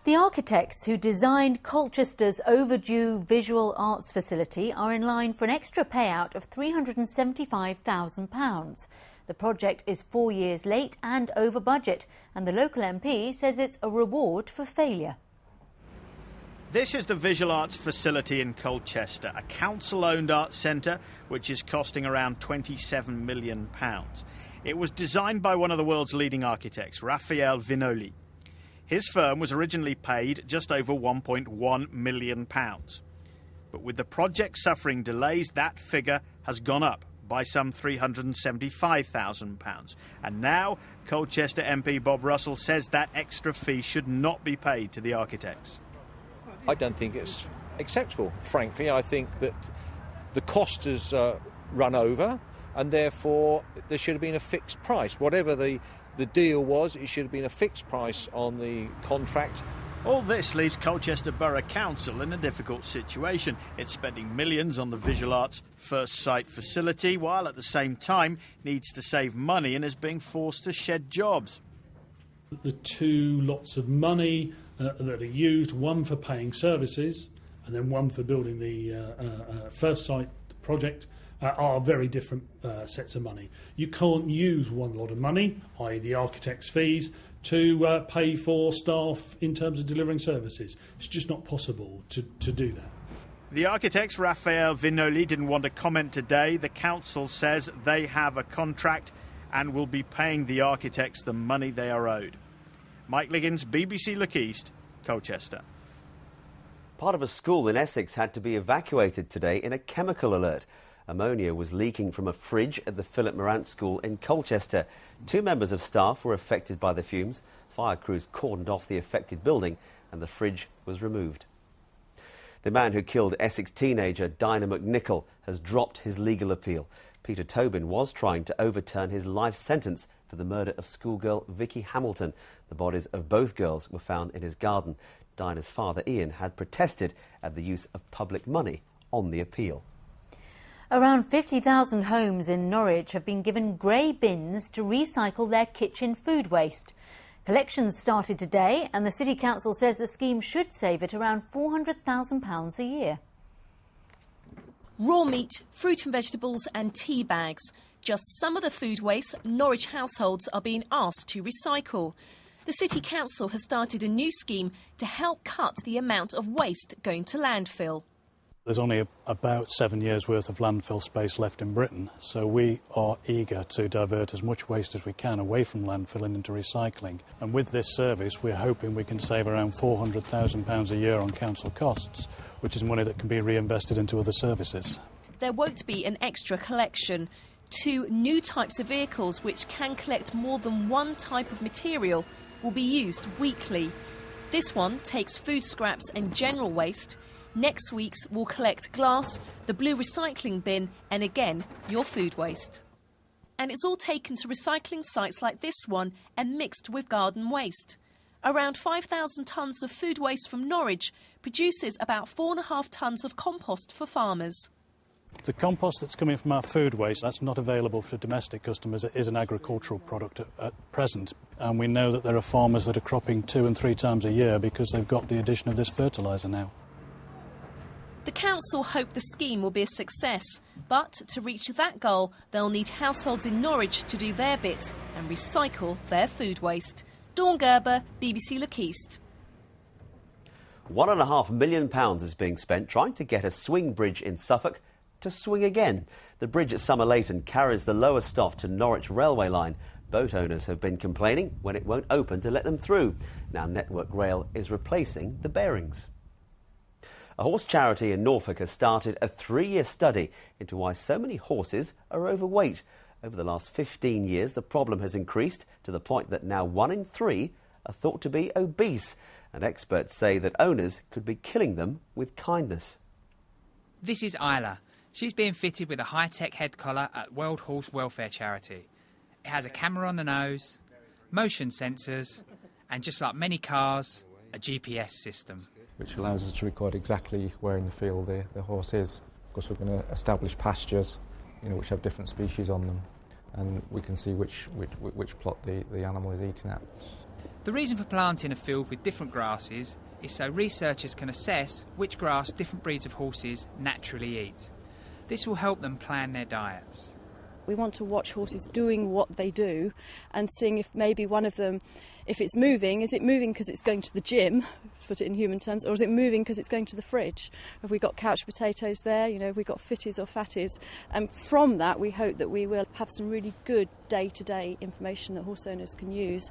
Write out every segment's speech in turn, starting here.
The architects who designed Colchester's overdue visual arts facility are in line for an extra payout of £375,000. The project is 4 years late and over budget, and the local MP says it's a reward for failure. This is the Visual Arts facility in Colchester, a council-owned arts centre which is costing around £27 million. It was designed by one of the world's leading architects, Raphael Viñoly. His firm was originally paid just over £1.1 million. But with the project suffering delays, that figure has gone up by some £375,000. And now Colchester MP Bob Russell says that extra fee should not be paid to the architects. I don't think it's acceptable, frankly. I think that the cost has run over, and therefore there should have been a fixed price. Whatever the deal was, it should have been a fixed price on the contract. All this leaves Colchester Borough Council in a difficult situation. It's spending millions on the Visual Arts First Sight facility, while at the same time needs to save money and is being forced to shed jobs. The two lots of money that are used, one for paying services and then one for building the First Sight project, are very different sets of money. You can't use one lot of money, i.e. the architect's fees, to pay for staff in terms of delivering services. It's just not possible to do that. The architects, Raphael Viñoly, didn't want to comment today. The council says they have a contract and will be paying the architects the money they are owed. Mike Liggins, BBC Look East, Colchester. Part of a school in Essex had to be evacuated today in a chemical alert. Ammonia was leaking from a fridge at the Philip Morant School in Colchester. 2 members of staff were affected by the fumes. Fire crews cordoned off the affected building and the fridge was removed. The man who killed Essex teenager Dinah McNichol has dropped his legal appeal. Peter Tobin was trying to overturn his life sentence for the murder of schoolgirl Vicky Hamilton. The bodies of both girls were found in his garden. Dinah's father, Ian, had protested at the use of public money on the appeal. Around 50,000 homes in Norwich have been given grey bins to recycle their kitchen food waste. Collections started today, and the City Council says the scheme should save it around £400,000 a year. Raw meat, fruit and vegetables and tea bags. Just some of the food waste Norwich households are being asked to recycle. The City Council has started a new scheme to help cut the amount of waste going to landfill. There's only about 7 years' worth of landfill space left in Britain, so we are eager to divert as much waste as we can away from landfill and into recycling. And with this service, we're hoping we can save around £400,000 a year on council costs, which is money that can be reinvested into other services. There won't be an extra collection. 2 new types of vehicles which can collect more than one type of material will be used weekly. This one takes food scraps and general waste. Next week's will collect glass, the blue recycling bin and again your food waste. And it's all taken to recycling sites like this one and mixed with garden waste. Around 5,000 tonnes of food waste from Norwich produces about 4.5 tonnes of compost for farmers. The compost that's coming from our food waste, that's not available for domestic customers. It is an agricultural product at present. And we know that there are farmers that are cropping 2 and 3 times a year because they've got the addition of this fertiliser now. The council hope the scheme will be a success, but to reach that goal, they'll need households in Norwich to do their bit and recycle their food waste. Dawn Gerber, BBC Look East. £1.5 million is being spent trying to get a swing bridge in Suffolk to swing again. The bridge at Somerleyton carries the lower Stoff to Norwich railway line. Boat owners have been complaining when it won't open to let them through. Now Network Rail is replacing the bearings. A horse charity in Norfolk has started a 3-year study into why so many horses are overweight. Over the last 15 years, the problem has increased to the point that now 1 in 3 are thought to be obese. And experts say that owners could be killing them with kindness. This is Isla. She's being fitted with a high-tech head collar at World Horse Welfare Charity. It has a camera on the nose, motion sensors, and just like many cars, a GPS system. Which allows us to record exactly where in the field the horse is. Of course, we're going to establish pastures, which have different species on them, and we can see which plot the animal is eating at. The reason for planting a field with different grasses is so researchers can assess which grass different breeds of horses naturally eat. This will help them plan their diets. We want to watch horses doing what they do and seeing if maybe one of them, if it's moving, is it moving because it's going to the gym, put it in human terms, or is it moving because it's going to the fridge? Have we got couch potatoes there? You know, have we got fitties or fatties? And from that, we hope that we will have some really good day-to-day information that horse owners can use.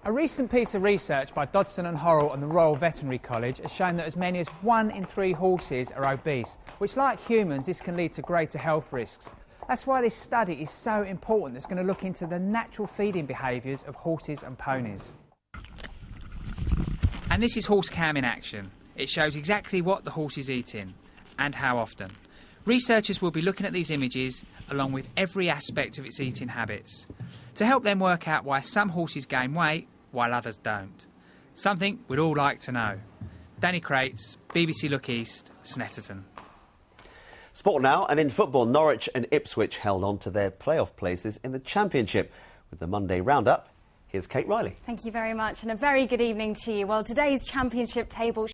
A recent piece of research by Dodson and Horrell and the Royal Veterinary College has shown that as many as 1 in 3 horses are obese, which, like humans, this can lead to greater health risks. That's why this study is so important. It's going to look into the natural feeding behaviours of horses and ponies. And this is Horse Cam in action. It shows exactly what the horse is eating and how often. Researchers will be looking at these images along with every aspect of its eating habits to help them work out why some horses gain weight while others don't. Something we'd all like to know. Danny Crates, BBC Look East, Snetterton. Sport now, and in football, Norwich and Ipswich held on to their playoff places in the Championship. With the Monday roundup, here's Kate Riley. Thank you very much, and a very good evening to you. Well, today's Championship table